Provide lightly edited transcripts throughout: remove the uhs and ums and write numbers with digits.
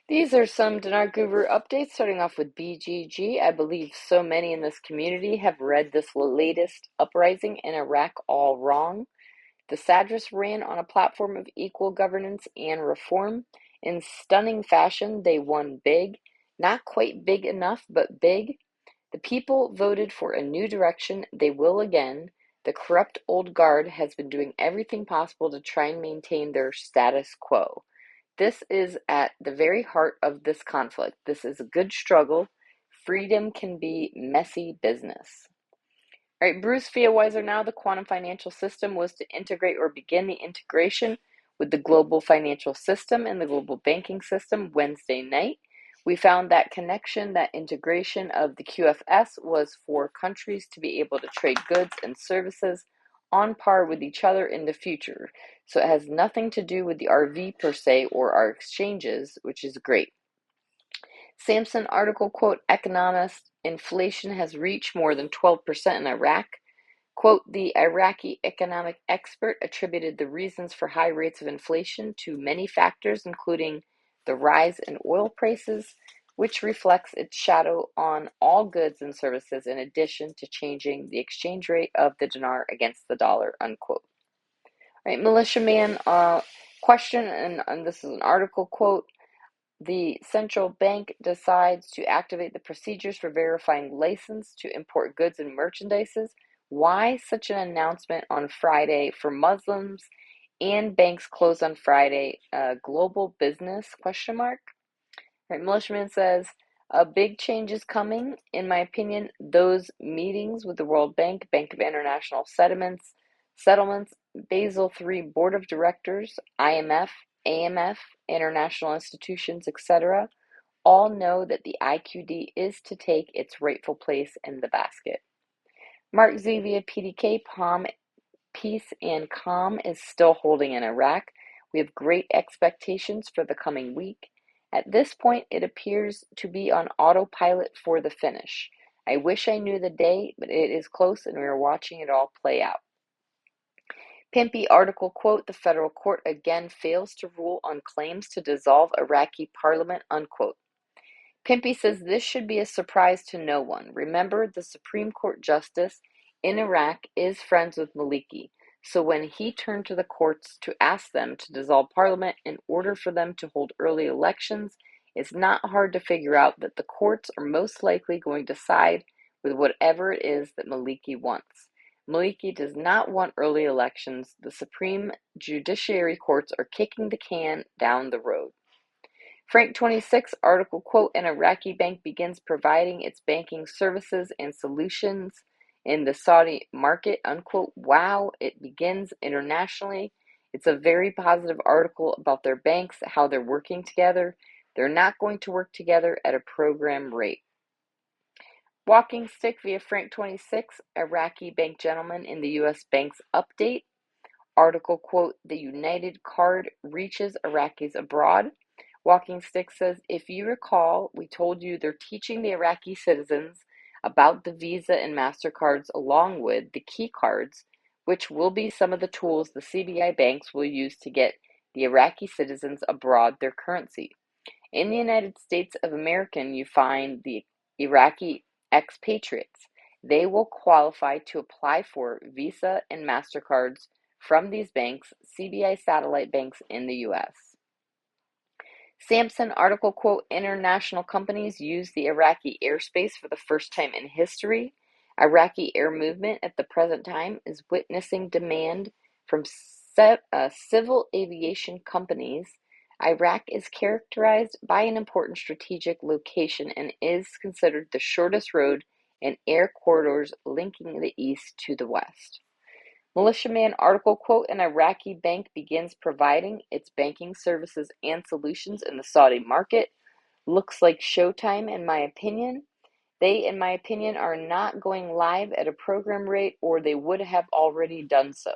These are some Dinar Guru updates, starting off with BGG. I believe so many in this community have read this latest uprising in Iraq all wrong. The Sadrs ran on a platform of equal governance and reform. In stunning fashion, they won big. Not quite big enough, but big. The people voted for a new direction. They will again. The corrupt old guard has been doing everything possible to try and maintain their status quo. This is at the very heart of this conflict. This is a good struggle. Freedom can be messy business. All right, Bruce Fiaweiser. Now the quantum financial system was to integrate or begin the integration with the global financial system and the global banking system Wednesday night. We found that connection, that integration of the QFS was for countries to be able to trade goods and services on par with each other in the future. So it has nothing to do with the RV per se or our exchanges, which is great. Samson article, quote, economist, inflation has reached more than 12% in Iraq. Quote, the Iraqi economic expert attributed the reasons for high rates of inflation to many factors, including the rise in oil prices, which reflects its shadow on all goods and services, in addition to changing the exchange rate of the dinar against the dollar, unquote. Right, militiaman question, and this is an article, quote, the central bank decides to activate the procedures for verifying license to import goods and merchandises. Why such an announcement on Friday for Muslims and banks closed on Friday? Global business, question mark. Right, militiaman says, a big change is coming. In my opinion, those meetings with the World Bank, Bank of International Settlements, Basel III Board of Directors, IMF, AMF, international institutions, etc., all know that the IQD is to take its rightful place in the basket. Mark Z via PDK, peace and calm is still holding in Iraq. We have great expectations for the coming week. At this point, it appears to be on autopilot for the finish. I wish I knew the day, but it is close and we are watching it all play out. Pimpy article, quote, the federal court again fails to rule on claims to dissolve Iraqi parliament, unquote. Pimpy says this should be a surprise to no one. Remember, the Supreme Court justice in Iraq is friends with Maliki. So when he turned to the courts to ask them to dissolve parliament in order for them to hold early elections, it's not hard to figure out that the courts are most likely going to side with whatever it is that Maliki wants. Maliki does not want early elections. The Supreme Judiciary courts are kicking the can down the road. Frank 26 article, quote, an Iraqi bank begins providing its banking services and solutions in the Saudi market, unquote. Wow, it begins internationally. It's a very positive article about their banks, how they're working together. They're not going to work together at a program rate. Walking stick via Frank 26, Iraqi bank gentleman in the U.S. banks update. Article, quote, the United Card reaches Iraqis abroad. Walking Stick says, if you recall, we told you they're teaching the Iraqi citizens about the Visa and MasterCards along with the key cards, which will be some of the tools the CBI banks will use to get the Iraqi citizens abroad their currency. In the United States of America, you find the Iraqi expatriates. They will qualify to apply for Visa and MasterCards from these banks, CBI satellite banks in the U.S. Samson article, quote, international companies use the Iraqi airspace for the first time in history. Iraqi air movement at the present time is witnessing demand from civil aviation companies. Iraq is characterized by an important strategic location and is considered the shortest road and air corridors linking the east to the west. Militiaman article, quote, an Iraqi bank begins providing its banking services and solutions in the Saudi market. Looks like showtime, in my opinion. They, in my opinion, are not going live at a program rate, or they would have already done so.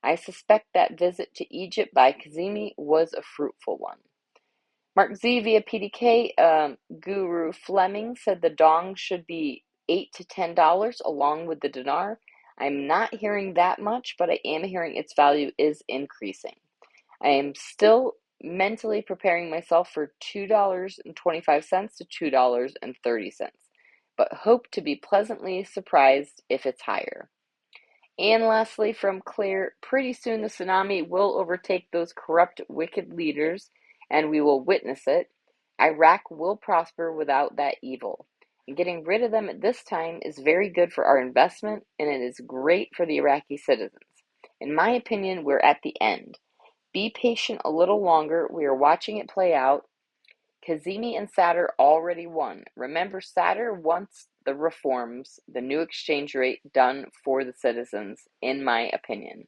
I suspect that visit to Egypt by Kazemi was a fruitful one. Mark Z via PDK, Guru Fleming said the dong should be $8 to $10 along with the dinar. I'm not hearing that much, but I am hearing its value is increasing. I am still mentally preparing myself for $2.25 to $2.30, but hope to be pleasantly surprised if it's higher. And lastly, from Claire, pretty soon the tsunami will overtake those corrupt, wicked leaders, and we will witness it. Iraq will prosper without that evil. And getting rid of them at this time is very good for our investment, and it is great for the Iraqi citizens. In my opinion, we're at the end. Be patient a little longer. We are watching it play out. Kazemi and Sadr already won. Remember, Sadr wants the reforms, the new exchange rate done for the citizens, in my opinion.